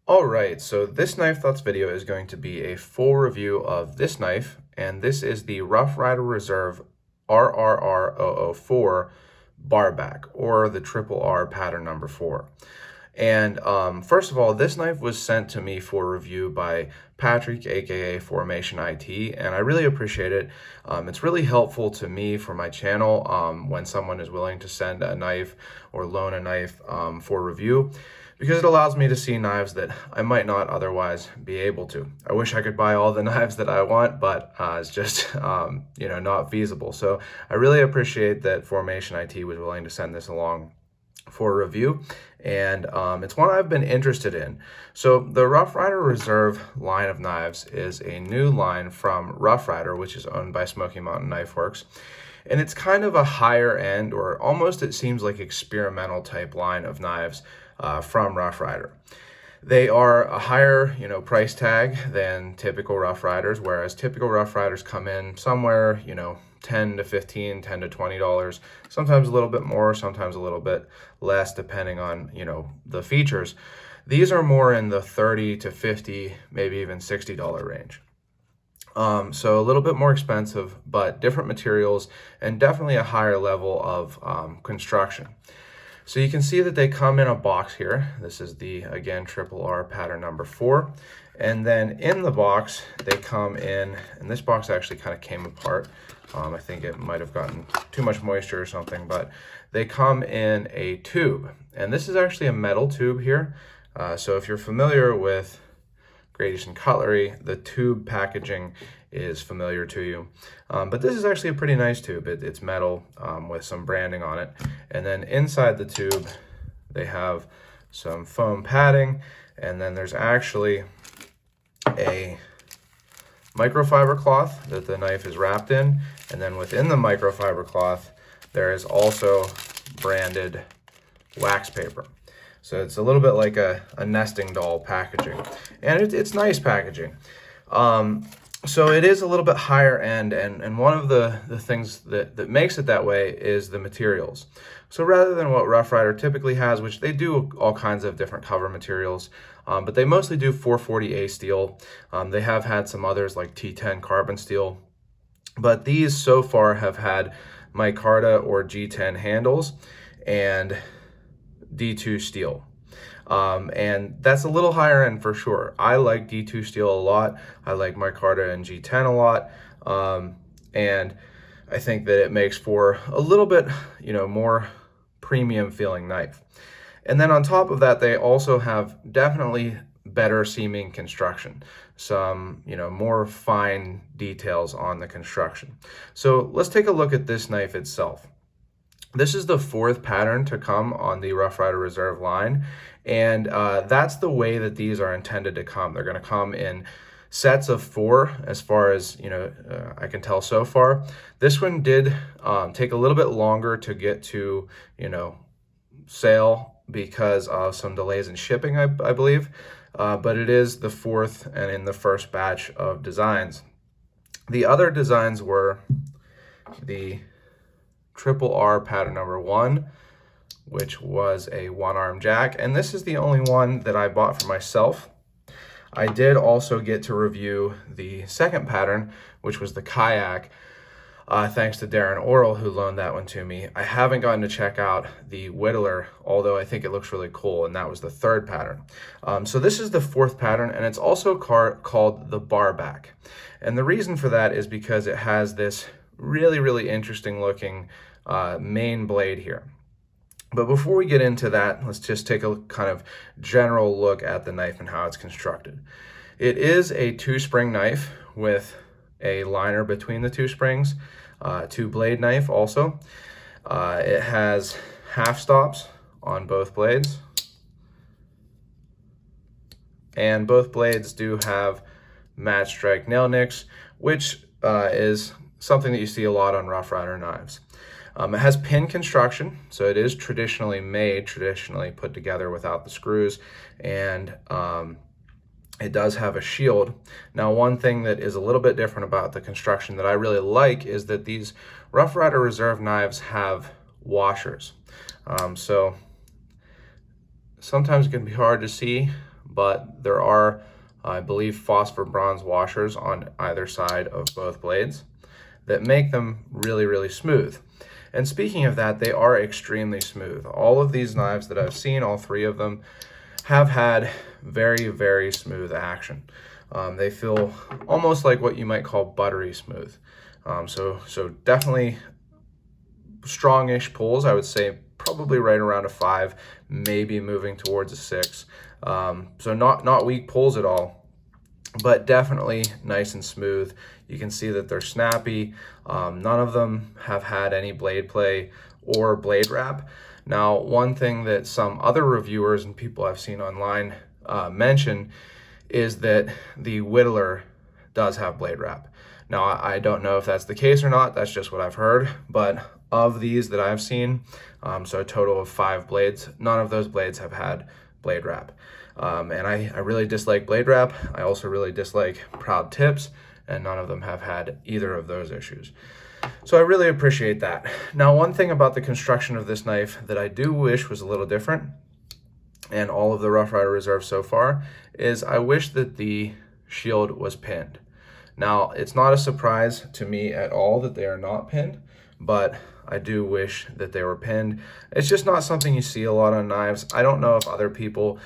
Alright, so this Knife Thoughts video is going to be a full review of this knife, and this is the Ryder Reserve RRR004 barback, or the RRR pattern number 4. And first of all, this knife was sent to me for review by Patrick, aka FormationIT, and I really appreciate it. It's really helpful to me for my channel when someone is willing to send a knife or loan a knife for review, because it allows me to see knives that I might not otherwise be able to. I wish I could buy all the knives that I want, but it's just not feasible. So I really appreciate that FormationIT was willing to send this along for review, and it's one I've been interested in. So the Ryder Reserve line of knives is a new line from Ryder, which is owned by Smoky Mountain Knife Works, and it's kind of a higher end, or almost it seems like experimental type line of knives from Ryder. They are a higher, price tag than typical Ryders, whereas typical Ryders come in somewhere, $10 to $15, $10 to $20, sometimes a little bit more, sometimes a little bit less, depending on, the features. These are more in the $30 to $50, maybe even $60 range. So a little bit more expensive, but different materials and definitely a higher level of construction. So you can see that they come in a box here. This is the, again, RRR pattern number 4. And then in the box, they come in, and this box actually kind of came apart. I think it might have gotten too much moisture or something, but they come in a tube. And this is actually a metal tube here. So if you're familiar with gradation cutlery, the tube packaging is familiar to you. But this is actually a pretty nice tube. It's metal with some branding on it. And then inside the tube, they have some foam padding, and then there's actually a microfiber cloth that the knife is wrapped in. And then within the microfiber cloth, there is also branded wax paper. So it's a little bit like a nesting doll packaging, and it's nice packaging. So it is a little bit higher end, and one of the things that makes it that way is the materials. So rather than what Ryder typically has, which they do all kinds of different cover materials, but they mostly do 440A steel. They have had some others like T10 carbon steel, but these so far have had micarta or G10 handles and D2 steel. And that's a little higher end for sure. I like D2 steel a lot. I like micarta and G10 a lot. And I think that it makes for a little bit, more premium feeling knife. And then on top of that, they also have definitely better seaming construction, some, more fine details on the construction. So let's take a look at this knife itself. This is the 4th pattern to come on the Ryder Reserve line, and that's the way that these are intended to come. They're going to come in sets of 4, as far as I can tell so far. This one did take a little bit longer to get to sale because of some delays in shipping, I believe, but it is the 4th and in the first batch of designs. The other designs were the RRR pattern number 1, which was a one-arm jack, and this is the only one that I bought for myself. I did also get to review the 2nd pattern, which was the kayak, thanks to Darren Orrell, who loaned that one to me. I haven't gotten to check out the whittler, although I think it looks really cool, and that was the 3rd pattern. So this is the 4th pattern, and it's also called the barback. And the reason for that is because it has this really, really interesting looking main blade here. But before we get into that, let's just take a kind of general look at the knife and how it's constructed. It is a 2-spring knife with a liner between the 2 springs, 2-blade knife also. It has half stops on both blades, and both blades do have match strike nail nicks, which is something that you see a lot on Ryder knives. It has pin construction, so it is traditionally made, traditionally put together without the screws, and it does have a shield. Now, one thing that is a little bit different about the construction that I really like is that these Ryder Reserve knives have washers. So sometimes it can be hard to see, but there are, I believe, phosphor bronze washers on either side of both blades that make them really, really smooth. And speaking of that, they are extremely smooth. All of these knives that I've seen, all three of them, have had very, very smooth action. They feel almost like what you might call buttery smooth. So definitely strongish pulls. I would say probably right around a 5, maybe moving towards a 6. So not weak pulls at all, but definitely nice and smooth. You can see that they're snappy. None of them have had any blade play or blade wrap. Now, one thing that some other reviewers and people I've seen online mention is that the Whittler does have blade wrap. Now, I don't know if that's the case or not. That's just what I've heard. But of these that I've seen, so a total of 5 blades, none of those blades have had blade wrap. And I really dislike blade wrap. I also really dislike proud tips, and none of them have had either of those issues. So I really appreciate that. Now, one thing about the construction of this knife that I do wish was a little different, and all of the Rough Rider Reserve so far, is I wish that the shield was pinned. Now, it's not a surprise to me at all that they are not pinned, but I do wish that they were pinned. It's just not something you see a lot on knives. I don't know if other people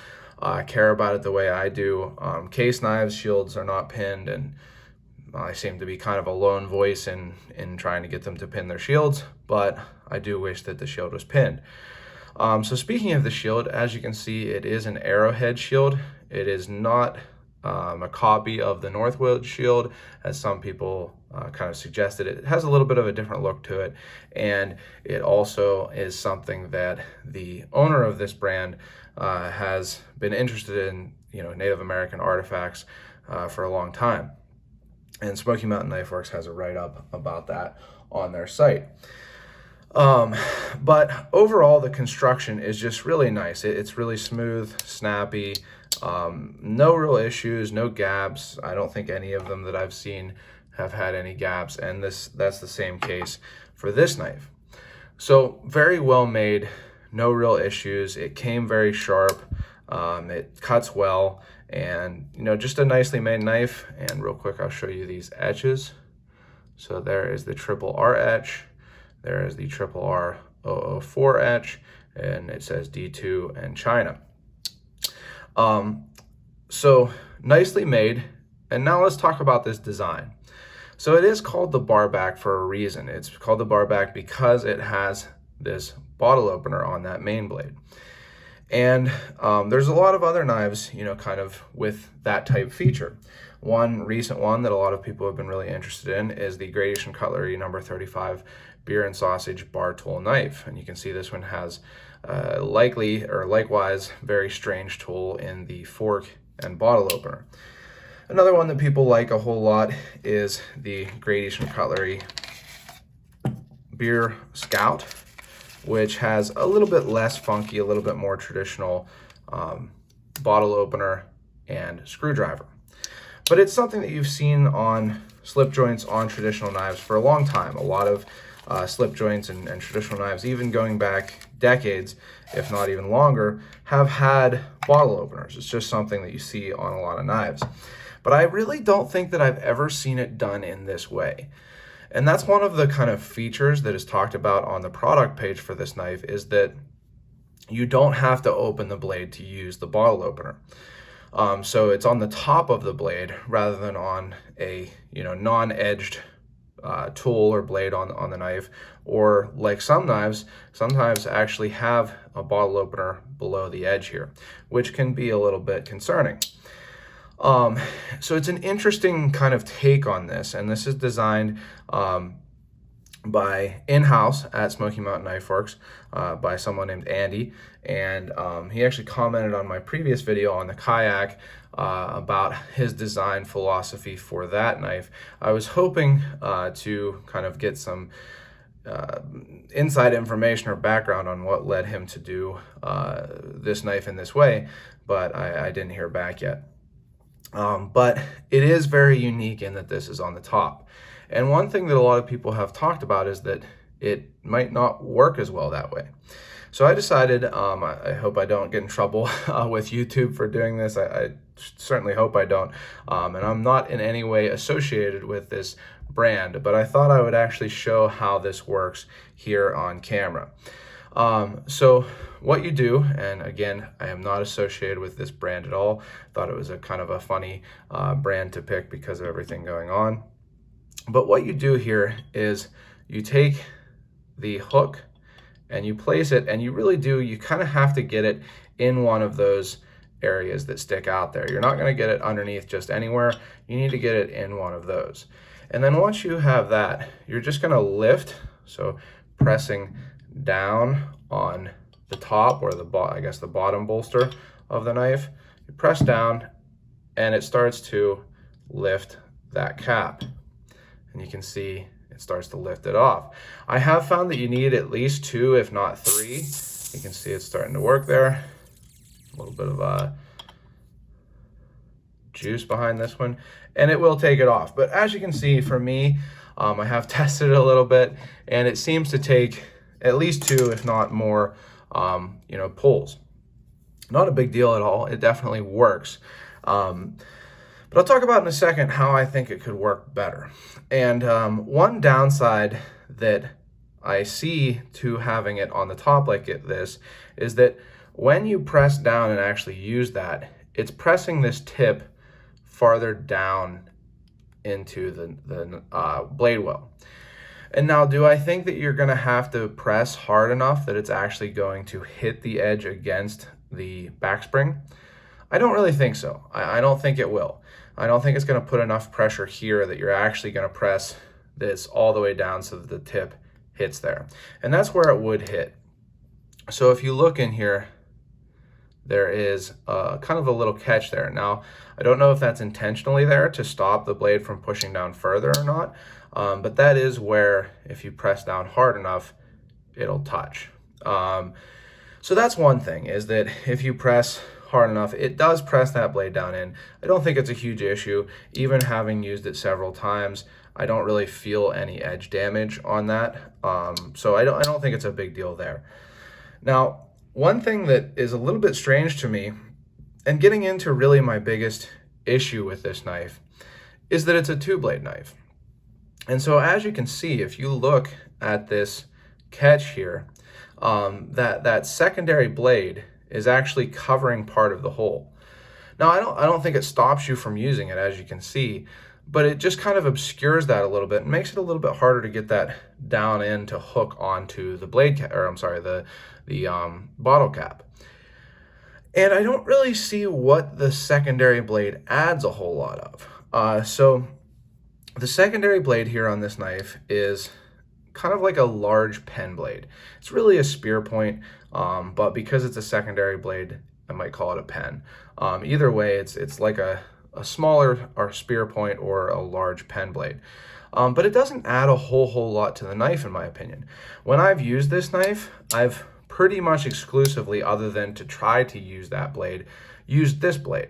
care about it the way I do. Case knives, shields are not pinned, and I seem to be kind of a lone voice in trying to get them to pin their shields, but I do wish that the shield was pinned. So speaking of the shield, as you can see, it is an arrowhead shield. It is not a copy of the Northwood shield, as some people kind of suggested. It has a little bit of a different look to it, and it also is something that the owner of this brand has been interested in, Native American artifacts for a long time. And Smoky Mountain Knife Works has a write-up about that on their site. But overall, the construction is just really nice. It's really smooth, snappy, no real issues, no gaps. I don't think any of them that I've seen have had any gaps, and that's the same case for this knife. So very well made, no real issues. It came very sharp. It cuts well, and just a nicely made knife. And real quick, I'll show you these etches. So there is the RRR etch, there is the RRR004 etch, and it says D2 and China. So nicely made. And now let's talk about this design. So it is called the bar back for a reason. It's called the bar back because it has this bottle opener on that main blade. And there's a lot of other knives, kind of with that type feature. One recent one that a lot of people have been really interested in is the Gradation Cutlery number 35 beer and sausage bar tool knife. And you can see this one has likewise very strange tool in the fork and bottle opener. Another one that people like a whole lot is the Gradation Cutlery Beer Scout, which has a little bit less funky, a little bit more traditional bottle opener and screwdriver. But it's something that you've seen on slip joints on traditional knives for a long time. A lot of slip joints and traditional knives, even going back decades, if not even longer, have had bottle openers. It's just something that you see on a lot of knives. But I really don't think that I've ever seen it done in this way. And that's one of the kind of features that is talked about on the product page for this knife, is that you don't have to open the blade to use the bottle opener. So it's on the top of the blade rather than on a non-edged tool or blade on the knife, or like some knives actually have a bottle opener below the edge here, which can be a little bit concerning. So it's an interesting kind of take on this, and this is designed by in-house at Smoky Mountain Knife Works by someone named Andy, and he actually commented on my previous video on the kayak about his design philosophy for that knife. I was hoping to kind of get some inside information or background on what led him to do this knife in this way, but I didn't hear back yet. But it is very unique in that this is on the top. And one thing that a lot of people have talked about is that it might not work as well that way. So I decided, I hope I don't get in trouble with YouTube for doing this. I certainly hope I don't. And I'm not in any way associated with this brand, but I thought I would actually show how this works here on camera. So what you do, and again, I am not associated with this brand at all. Thought it was a kind of a funny brand to pick because of everything going on. But what you do here is you take the hook and you place it, and you kind of have to get it in one of those areas that stick out there. You're not going to get it underneath just anywhere. You need to get it in one of those. And then once you have that, you're just going to lift, so pressing down on the top, or the bottom bolster of the knife. You press down and it starts to lift that cap. And you can see it starts to lift it off. I have found that you need at least 2, if not 3. You can see it's starting to work there. A little bit of juice behind this one, and it will take it off. But as you can see, for me, I have tested it a little bit, and it seems to take at least 2, if not more, pulls. Not a big deal at all. It definitely works. But I'll talk about in a second how I think it could work better. And one downside that I see to having it on the top like this is that when you press down and actually use that, it's pressing this tip farther down into the blade well. And now, do I think that you're going to have to press hard enough that it's actually going to hit the edge against the backspring? I don't really think so. I don't think it will. I don't think it's going to put enough pressure here that you're actually going to press this all the way down so that the tip hits there. And that's where it would hit. So if you look in here, there is kind of a little catch there. Now, I don't know if that's intentionally there to stop the blade from pushing down further or not, but that is where, if you press down hard enough, it'll touch. So that's one thing, is that if you press hard enough, it does press that blade down in. I don't think it's a huge issue. Even having used it several times, I don't really feel any edge damage on that. So I don't think it's a big deal there. Now, one thing that is a little bit strange to me, and getting into really my biggest issue with this knife, is that it's a 2-blade knife. And so as you can see, if you look at this catch here, that secondary blade is actually covering part of the hole. Now, I don't think it stops you from using it, as you can see, but it just kind of obscures that a little bit and makes it a little bit harder to get that down in to hook onto the blade cap, or I'm sorry, the bottle cap. And I don't really see what the secondary blade adds a whole lot of. So the secondary blade here on this knife is kind of like a large pen blade. It's really a spear point, but because it's a secondary blade, I might call it a pen. Either way, it's like a smaller or spear point or a large pen blade. But it doesn't add a whole lot to the knife, in my opinion. When I've used this knife, I've pretty much exclusively, other than to try to use that blade, used this blade.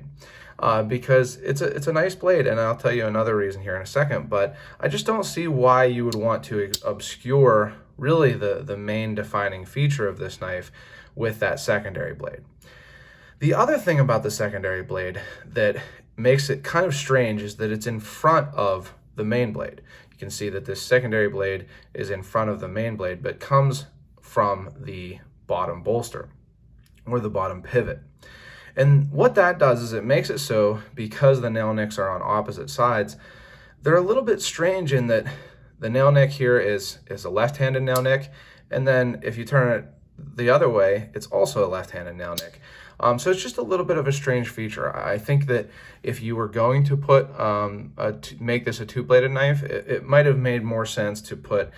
Because it's a nice blade, and I'll tell you another reason here in a second, but I just don't see why you would want to obscure really the main defining feature of this knife with that secondary blade. The other thing about the secondary blade that makes it kind of strange is that it's in front of the main blade. You can see that this secondary blade is in front of the main blade, but comes from the bottom bolster or the bottom pivot. And what that does is it makes it so, because the nail nicks are on opposite sides, they're a little bit strange in that the nail nick here is a left-handed nail nick, and then if you turn it the other way, it's also a left-handed nail nick. So it's just a little bit of a strange feature. I think that if you were going to put make this a 2-bladed knife, it might have made more sense to put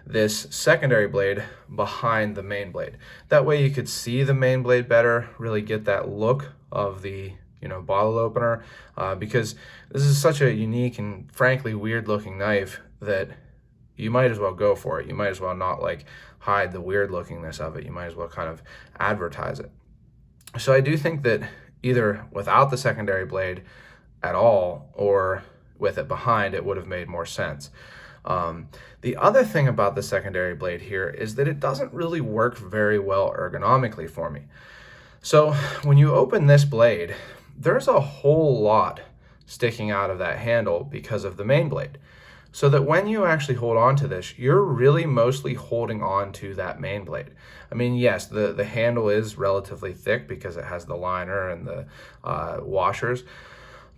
this secondary blade behind the main blade. That way you could see the main blade better, really get that look of the bottle opener, because this is such a unique and frankly weird looking knife that you might as well go for it. You might as well not hide the weird lookingness of it. You might as well kind of advertise it. So I do think that either without the secondary blade at all or with it behind, it would have made more sense. The other thing about the secondary blade here is that it doesn't really work very well ergonomically for me. So when you open this blade, there's a whole lot sticking out of that handle because of the main blade. So that when you actually hold on to this, you're really mostly holding on to that main blade. I mean, yes, the handle is relatively thick because it has the liner and the washers,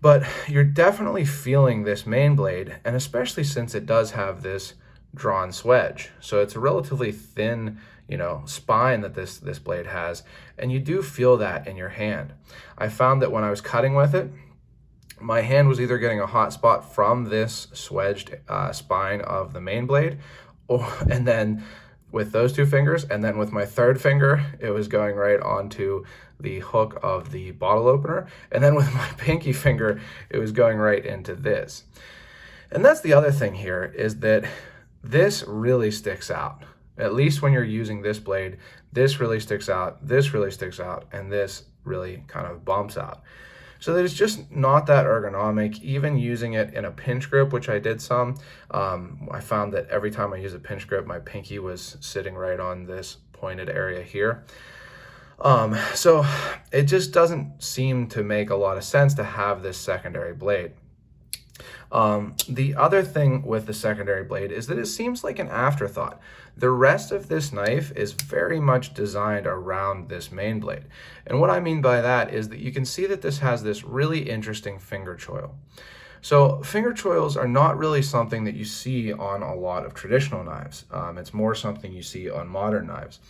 but you're definitely feeling this main blade, and especially since it does have this drawn swedge. So it's a relatively thin, spine that this blade has, and you do feel that in your hand. I found that when I was cutting with it, my hand was either getting a hot spot from this swedged spine of the main blade, and then with those two fingers, and then with my third finger, it was going right onto the hook of the bottle opener, and then with my pinky finger, it was going right into this. And that's the other thing here, is that this really sticks out. At least when you're using this blade, this really sticks out, this really sticks out, and this really kind of bumps out. So that it's just not that ergonomic. Even using it in a pinch grip, which I did some, I found that every time I use a pinch grip, my pinky was sitting right on this pointed area here. So it just doesn't seem to make a lot of sense to have this secondary blade. The other thing with the secondary blade is that it seems like an afterthought. The rest of this knife is very much designed around this main blade. And what I mean by that is that you can see that this has this really interesting finger choil. So finger choils are not really something that you see on a lot of traditional knives. It's more something you see on modern knives.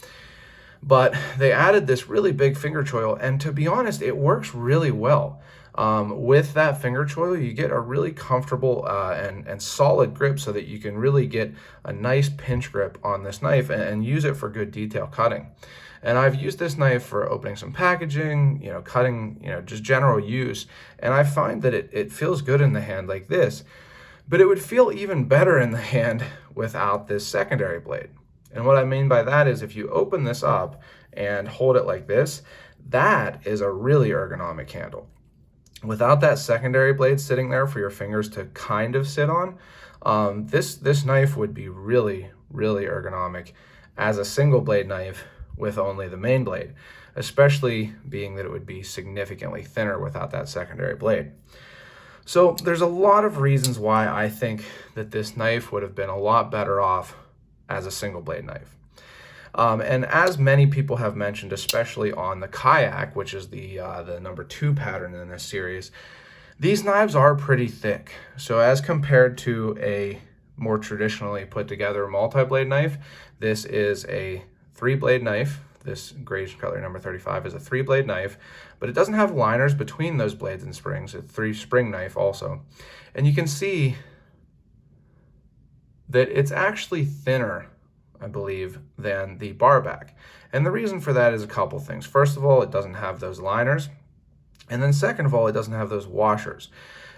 But they added this really big finger choil, and to be honest, it works really well. With that finger choil, you get a really comfortable and solid grip so that you can really get a nice pinch grip on this knife and use it for good detail cutting. And I've used this knife for opening some packaging, cutting, just general use. And I find that it feels good in the hand like this, but it would feel even better in the hand without this secondary blade. And what I mean by that is if you open this up and hold it like this, that is a really ergonomic handle. Without that secondary blade sitting there for your fingers to kind of sit on, this knife would be really, really ergonomic as a single blade knife with only the main blade, especially being that it would be significantly thinner without that secondary blade. So there's a lot of reasons why I think that this knife would have been a lot better off as a single blade knife. And as many people have mentioned, especially on the Kayak, which is the number 2 pattern in this series, these knives are pretty thick. So as compared to a more traditionally put together multi-blade knife, this is a 3-blade knife. This Grace Cutlery number 35 is a 3-blade knife, but it doesn't have liners between those blades and springs. It's a 3-spring knife also. And you can see that it's actually thinner, I believe, than the bar back. And the reason for that is a couple things. First of all, it doesn't have those liners. And then second of all, it doesn't have those washers.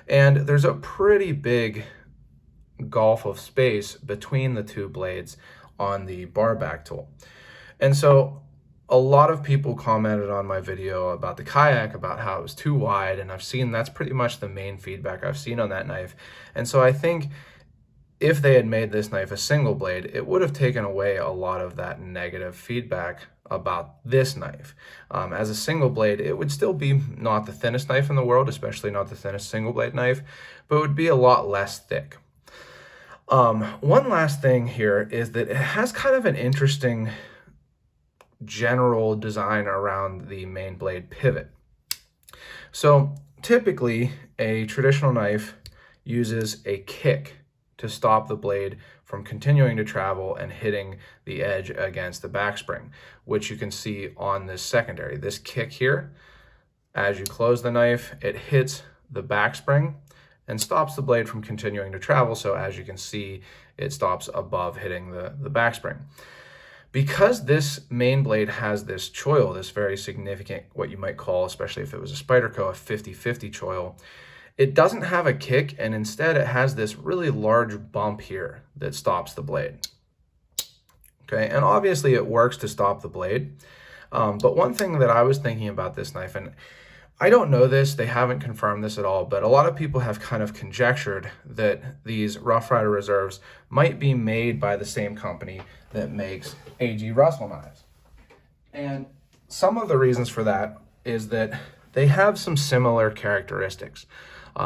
And there's a pretty big gulf of space between the two blades on the bar back tool. And so a lot of people commented on my video about the Kayak, about how it was too wide, and I've seen that's pretty much the main feedback I've seen on that knife. And so I think if they had made this knife a single blade, it would have taken away a lot of that negative feedback about this knife. As a single blade, it would still be not the thinnest knife in the world, especially not the thinnest single blade knife, but it would be a lot less thick. One last thing here is that it has kind of an interesting general design around the main blade pivot. So typically, a traditional knife uses a kick to stop the blade from continuing to travel and hitting the edge against the backspring, which you can see on this secondary. This kick here, as you close the knife, it hits the backspring and stops the blade from continuing to travel. So as you can see, it stops above hitting the backspring. Because this main blade has this choil, this very significant, what you might call, especially if it was a Spyderco, a 50-50 choil, it doesn't have a kick, and instead it has this really large bump here that stops the blade. Okay, and obviously it works to stop the blade. But one thing that I was thinking about this knife, and I don't know this, they haven't confirmed this at all, but a lot of people have kind of conjectured that these Rough Ryder reserves might be made by the same company that makes A.G. Russell knives. And some of the reasons for that is that they have some similar characteristics.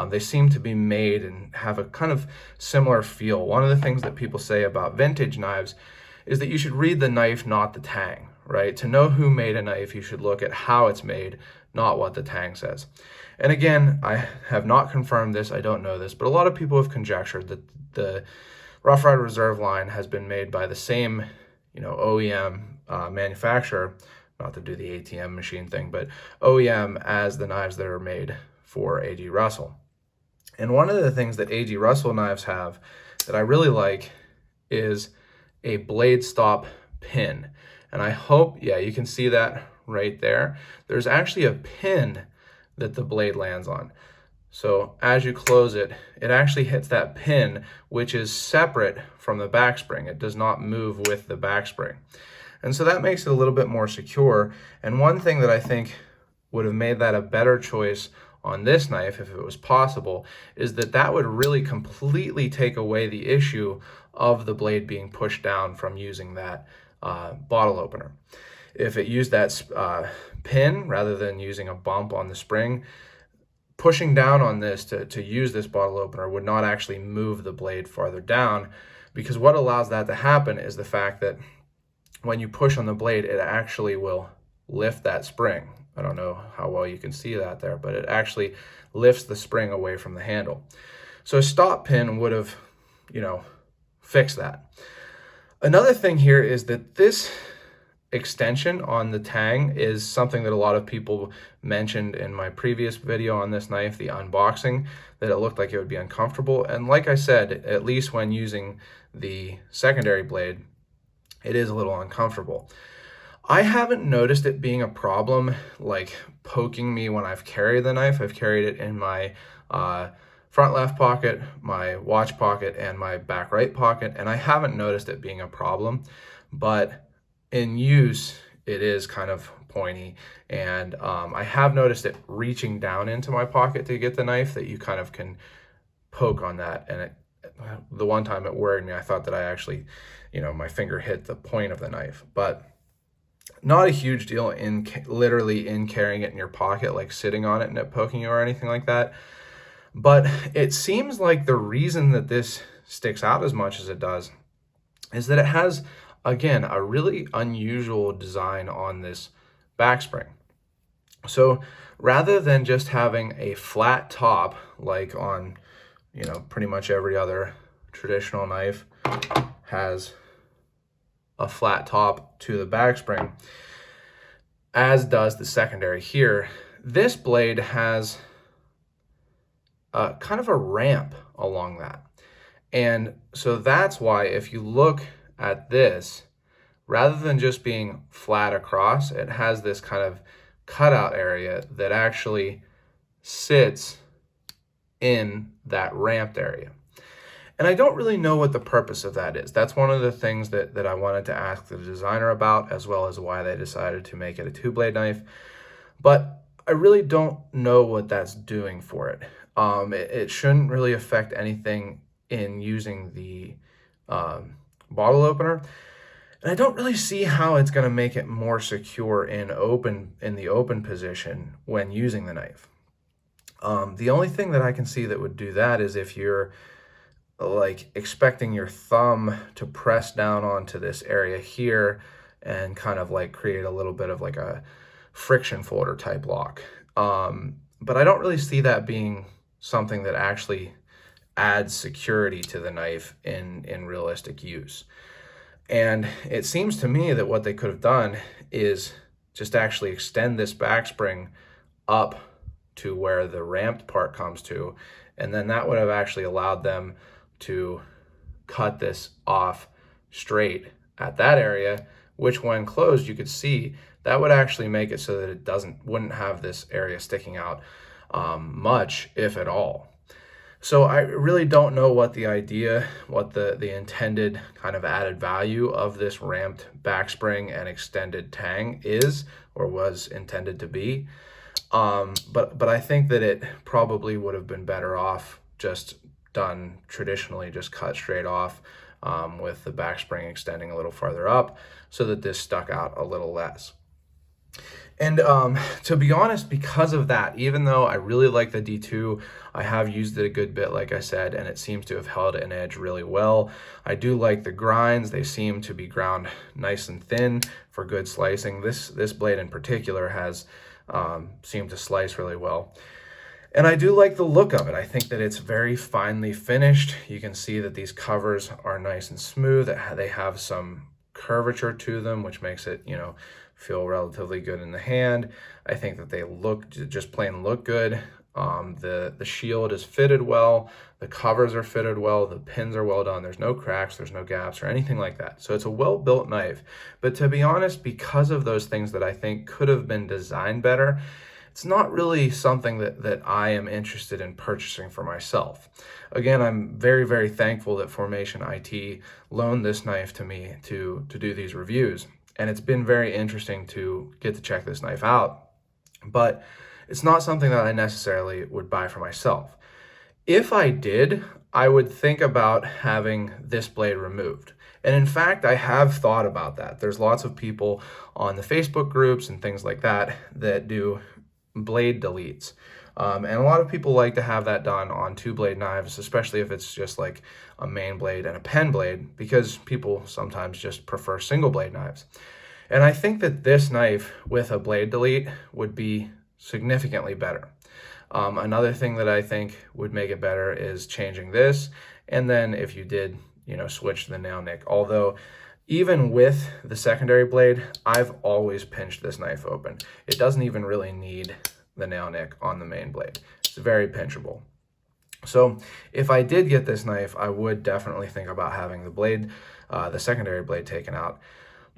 They seem to be made and have a kind of similar feel. One of the things that people say about vintage knives is that you should read the knife, not the tang, right? To know who made a knife, you should look at how it's made, not what the tang says. And again, I have not confirmed this, I don't know this, but a lot of people have conjectured that the Rough Ryder Reserve line has been made by the same, OEM manufacturer, not to do the ATM machine thing, but OEM as the knives that are made for A.G. Russell. And one of the things that A.G. Russell knives have that I really like is a blade stop pin. And I hope, yeah, you can see that right there. There's actually a pin that the blade lands on. So as you close it, it actually hits that pin, which is separate from the backspring. It does not move with the backspring. And so that makes it a little bit more secure. And one thing that I think would have made that a better choice on this knife, if it was possible, is that that would really completely take away the issue of the blade being pushed down from using that bottle opener. If it used that pin rather than using a bump on the spring, pushing down on this to use this bottle opener would not actually move the blade farther down, because what allows that to happen is the fact that when you push on the blade, it actually will lift that spring. I don't know how well you can see that there, but it actually lifts the spring away from the handle. So a stop pin would have, fixed that. Another thing here is that this extension on the tang is something that a lot of people mentioned in my previous video on this knife, the unboxing, that it looked like it would be uncomfortable. And like I said, at least when using the secondary blade, it is a little uncomfortable. I haven't noticed it being a problem, like poking me when I've carried the knife. I've carried it in my front left pocket, my watch pocket, and my back right pocket, and I haven't noticed it being a problem. But in use, it is kind of pointy, and I have noticed it reaching down into my pocket to get the knife, that you kind of can poke on that, and the one time it worried me. I thought that I actually, my finger hit the point of the knife, but not a huge deal in literally in carrying it in your pocket, like sitting on it and it poking you or anything like that. But it seems like the reason that this sticks out as much as it does is that it has, again, a really unusual design on this backspring. So rather than just having a flat top, like on, pretty much every other traditional knife has a flat top to the backspring, as does the secondary here, this blade has kind of a ramp along that. And so that's why if you look at this, rather than just being flat across, it has this kind of cutout area that actually sits in that ramped area. And I don't really know what the purpose of that is. That's one of the things that I wanted to ask the designer about, as well as why they decided to make it a two-blade knife. But I really don't know what that's doing for it. It shouldn't really affect anything in using the bottle opener. And I don't really see how it's going to make it more secure in the open position when using the knife. The only thing that I can see that would do that is if you're like expecting your thumb to press down onto this area here and kind of like create a little bit of like a friction folder type lock. But I don't really see that being something that actually adds security to the knife in realistic use. And it seems to me that what they could have done is just actually extend this backspring up to where the ramped part comes to, and then that would have actually allowed them to cut this off straight at that area, which when closed, you could see that would actually make it so that it wouldn't have this area sticking out much, if at all. So I really don't know what the intended kind of added value of this ramped backspring and extended tang is, or was intended to be. But I think that it probably would have been better off just done traditionally, just cut straight off, with the back spring extending a little farther up so that this stuck out a little less. And to be honest, because of that, even though I really like the D2, I have used it a good bit, like I said, and it seems to have held an edge really well. I do like the grinds. They seem to be ground nice and thin for good slicing. This blade in particular has seemed to slice really well. And I do like the look of it. I think that it's very finely finished. You can see that these covers are nice and smooth. They have some curvature to them, which makes it, feel relatively good in the hand. I think that they just plain look good. The shield is fitted well. The covers are fitted well. The pins are well done. There's no cracks, there's no gaps or anything like that. So it's a well-built knife. But to be honest, because of those things that I think could have been designed better, it's not really something that I am interested in purchasing for myself. Again, I'm very, very thankful that FormationIT loaned this knife to me to do these reviews. And it's been very interesting to get to check this knife out. But it's not something that I necessarily would buy for myself. If I did, I would think about having this blade removed. And in fact, I have thought about that. There's lots of people on the Facebook groups and things like that that do blade deletes. And a lot of people like to have that done on 2-blade knives, especially if it's just like a main blade and a pen blade, because people sometimes just prefer single blade knives. And I think that this knife with a blade delete would be significantly better. Another thing that I think would make it better is changing this. And then if you did, switch the nail nick. Although even with the secondary blade, I've always pinched this knife open. It doesn't even really need the nail nick on the main blade. It's very pinchable. So if I did get this knife, I would definitely think about having the blade, the secondary blade taken out.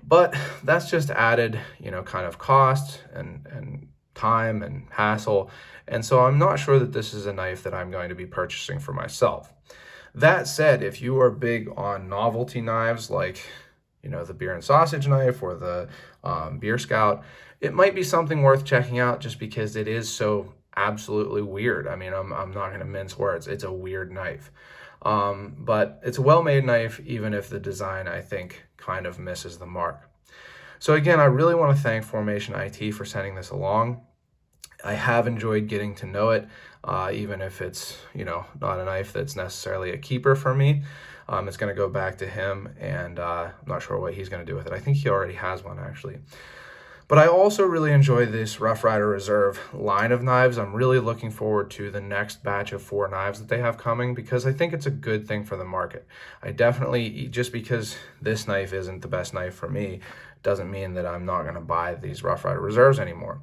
But that's just added, kind of cost and time and hassle. And so I'm not sure that this is a knife that I'm going to be purchasing for myself. That said, if you are big on novelty knives like, the beer and sausage knife or the Beer Scout, it might be something worth checking out just because it is so absolutely weird. I mean, I'm not going to mince words. It's a weird knife. But it's a well-made knife, even if the design, I think, kind of misses the mark. So again, I really want to thank FormationIT for sending this along. I have enjoyed getting to know it, even if it's, not a knife that's necessarily a keeper for me. It's going to go back to him, and I'm not sure what he's going to do with it. I think he already has one, actually. But I also really enjoy this Rough Ryder Reserve line of knives. I'm really looking forward to the next batch of 4 knives that they have coming because I think it's a good thing for the market. I definitely, just because this knife isn't the best knife for me, doesn't mean that I'm not going to buy these Rough Ryder Reserves anymore.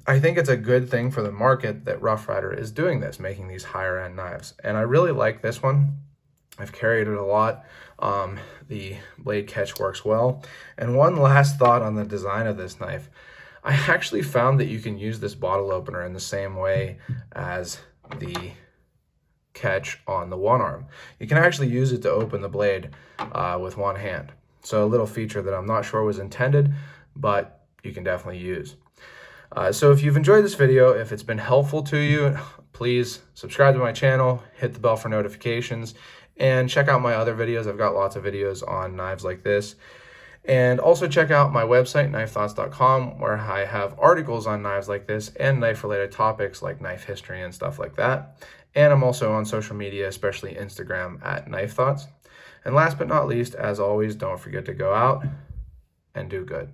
I think it's a good thing for the market that Rough Ryder is doing this, making these higher end knives. And I really like this one. I've carried it a lot. The blade catch works well. And one last thought on the design of this knife. I actually found that you can use this bottle opener in the same way as the catch on the one arm. You can actually use it to open the blade with one hand. So a little feature that I'm not sure was intended, but you can definitely use. So if you've enjoyed this video, if it's been helpful to you, please subscribe to my channel, hit the bell for notifications, and check out my other videos. I've got lots of videos on knives like this. And also check out my website, knifethoughts.com, where I have articles on knives like this and knife-related topics like knife history and stuff like that. And I'm also on social media, especially Instagram, at Knife Thoughts. And last but not least, as always, don't forget to go out and do good.